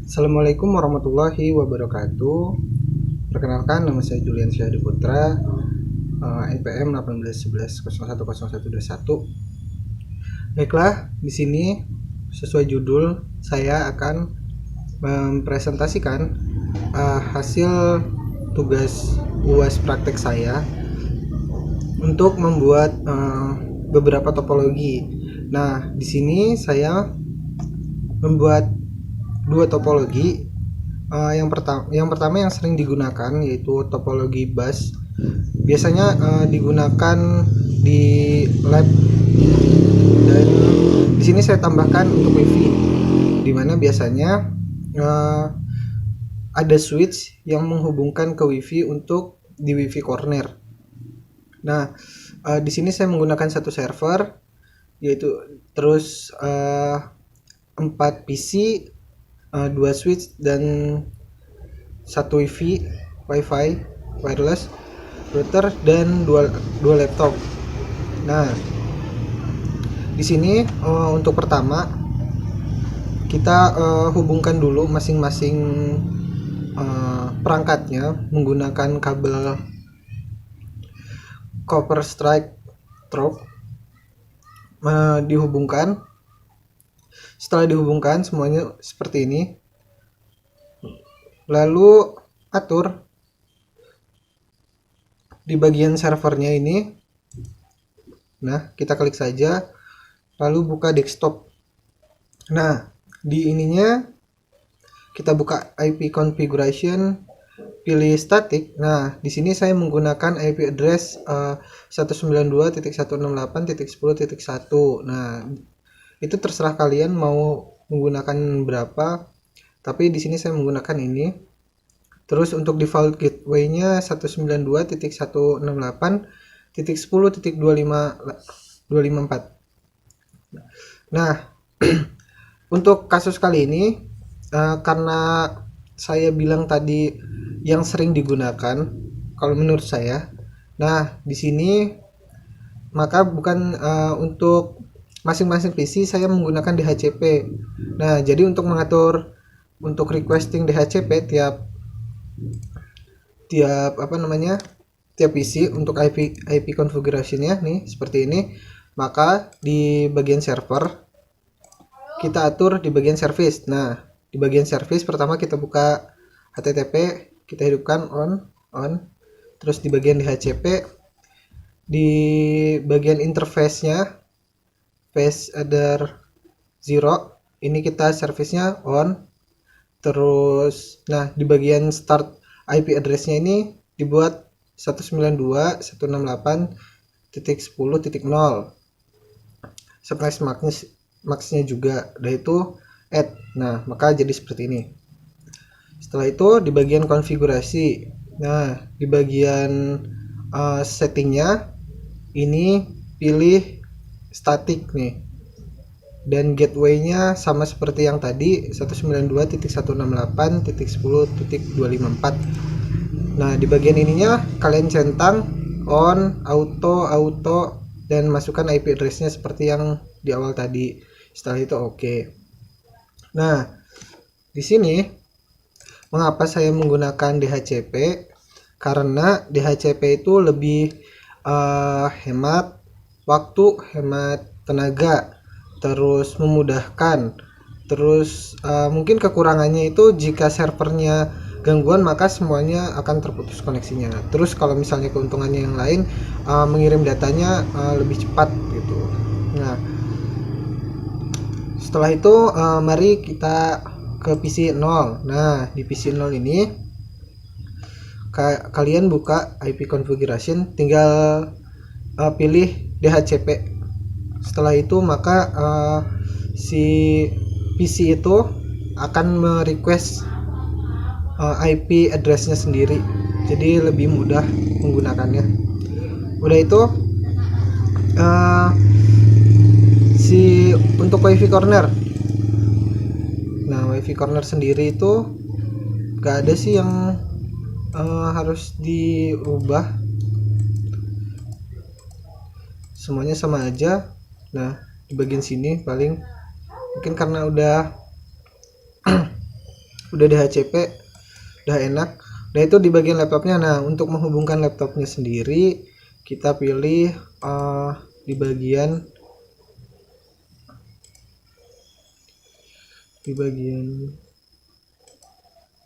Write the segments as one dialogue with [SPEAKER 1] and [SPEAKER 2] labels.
[SPEAKER 1] Assalamualaikum warahmatullahi wabarakatuh. Perkenalkan, nama saya Julian Syahdi Putra, NPM 1811010121. Baiklah, di sini sesuai judul saya akan mempresentasikan hasil tugas UAS praktek saya untuk membuat beberapa topologi. Nah, di sini saya membuat dua topologi. Yang pertama yang sering digunakan yaitu topologi bus. Biasanya digunakan di lab, dan di sini saya tambahkan untuk WiFi, dimana biasanya ada switch yang menghubungkan ke WiFi untuk di WiFi corner. Nah, di sini saya menggunakan satu server, yaitu terus 4 PC, 2 switch dan satu wifi wireless router dan dua laptop. Nah, di sini untuk pertama kita hubungkan dulu masing-masing perangkatnya menggunakan kabel copper strike through. Dihubungkan. Setelah dihubungkan semuanya seperti ini, lalu atur di bagian servernya ini. Nah, kita klik saja, lalu buka desktop. Nah, di ininya kita buka IP configuration, pilih static. Nah, di sini saya menggunakan IP address 192.168.10.1. Nah, itu terserah kalian mau menggunakan berapa, tapi di sini saya menggunakan ini. Terus untuk default gateway-nya 192.168.10.254. Nah, untuk kasus kali ini karena saya bilang tadi yang sering digunakan kalau menurut saya. Nah, di sini maka bukan untuk masing-masing PC saya menggunakan DHCP. Nah, jadi untuk mengatur untuk requesting DHCP tiap PC untuk IP configuration-nya nih seperti ini, maka di bagian server kita atur di bagian service. Nah, di bagian service pertama kita buka HTTP, kita hidupkan on. Terus di bagian DHCP, di bagian interface-nya face header 0, ini kita service-nya on. Terus nah di bagian start IP address-nya ini dibuat 192.168.10.0. Space max-nya juga, dan itu add. Nah, maka jadi seperti ini. Setelah itu di bagian konfigurasi, nah di bagian settingnya ini pilih static nih, dan gateway-nya sama seperti yang tadi 192.168.10.254. Nah, di bagian ininya kalian centang on, auto, dan masukkan IP address-nya seperti yang di awal tadi. Setelah itu oke. Nah, di sini mengapa saya menggunakan DHCP? Karena DHCP itu lebih hemat waktu, hemat tenaga, terus memudahkan. Terus mungkin kekurangannya itu jika servernya gangguan maka semuanya akan terputus koneksinya. Terus kalau misalnya keuntungannya yang lain, mengirim datanya lebih cepat gitu. Nah, setelah itu mari kita ke PC 0. Nah, di PC 0 ini kalian buka IP configuration, tinggal pilih DHCP. Setelah itu maka si PC itu akan merequest IP address-nya sendiri, jadi lebih mudah menggunakannya. Udah itu si untuk WiFi corner. Nah, WiFi corner sendiri itu gak ada sih yang harus dirubah, semuanya sama aja. Nah, di bagian sini paling mungkin karena udah udah DHCP, udah enak. Nah itu di bagian laptopnya. Nah untuk menghubungkan laptopnya sendiri kita pilih di bagian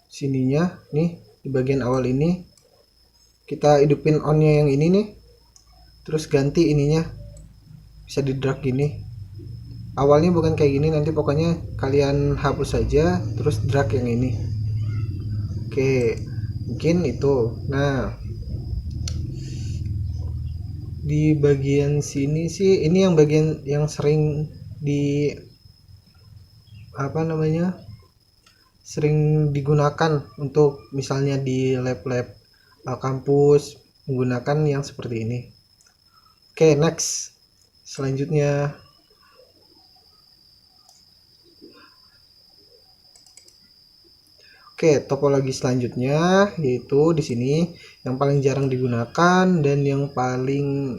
[SPEAKER 1] sininya nih, di bagian awal ini kita hidupin onnya yang ini nih, terus ganti ininya, bisa di drag gini. Awalnya bukan kayak gini, nanti pokoknya kalian hapus saja terus drag yang ini. Oke, mungkin itu. Nah di bagian sini sih ini yang bagian yang sering di sering digunakan untuk misalnya di lab-lab kampus menggunakan yang seperti ini. Oke, next. Selanjutnya topologi selanjutnya yaitu di sini yang paling jarang digunakan dan yang paling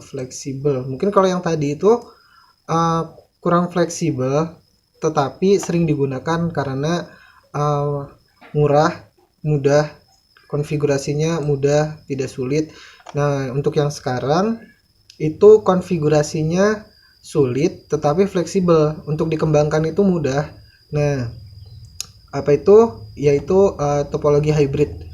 [SPEAKER 1] fleksibel. Mungkin kalau yang tadi itu kurang fleksibel, tetapi sering digunakan karena murah, mudah, konfigurasinya mudah, tidak sulit. Nah, untuk yang sekarang itu konfigurasinya sulit tetapi fleksibel, untuk dikembangkan itu mudah. Nah, apa itu? Yaitu topologi hybrid.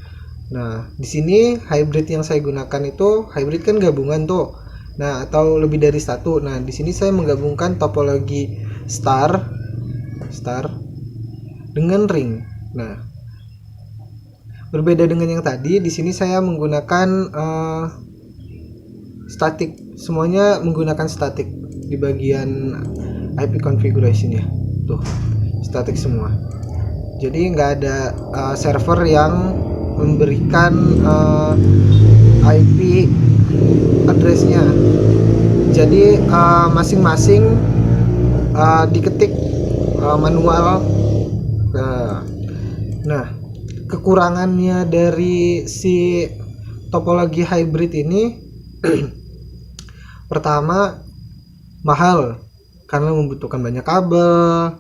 [SPEAKER 1] Nah, di sini hybrid yang saya gunakan itu hybrid kan gabungan tuh. Nah, atau lebih dari satu. Nah, di sini saya menggabungkan topologi star dengan ring. Nah, berbeda dengan yang tadi, di sini saya menggunakan static. Semuanya menggunakan static di bagian IP configuration ya. Tuh, static semua. Jadi nggak ada server yang memberikan IP addressnya. Jadi masing-masing diketik manual. Nah, kekurangannya dari si topologi hybrid ini pertama mahal karena membutuhkan banyak kabel,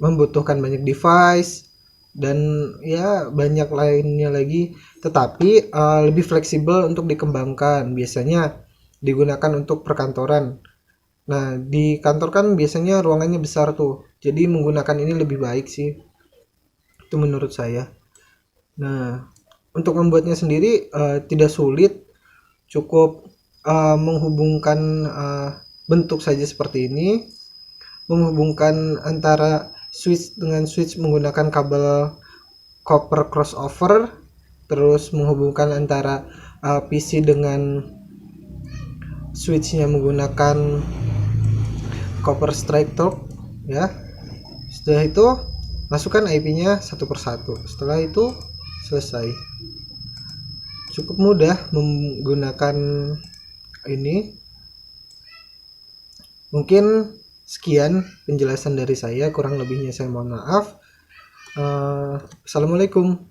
[SPEAKER 1] membutuhkan banyak device, dan ya banyak lainnya lagi. Tetapi lebih fleksibel untuk dikembangkan, biasanya digunakan untuk perkantoran. Nah, di kantor kan biasanya ruangannya besar tuh, jadi menggunakan ini lebih baik sih, itu menurut saya. Nah, untuk membuatnya sendiri tidak sulit, cukup menghubungkan bentuk saja seperti ini, menghubungkan antara switch dengan switch menggunakan kabel copper crossover, terus menghubungkan antara PC dengan switchnya menggunakan copper straight talk ya. Setelah itu masukkan IP-nya satu persatu. Setelah itu selesai. Cukup mudah menggunakan ini. Mungkin sekian penjelasan dari saya, kurang lebihnya saya mohon maaf. Assalamualaikum.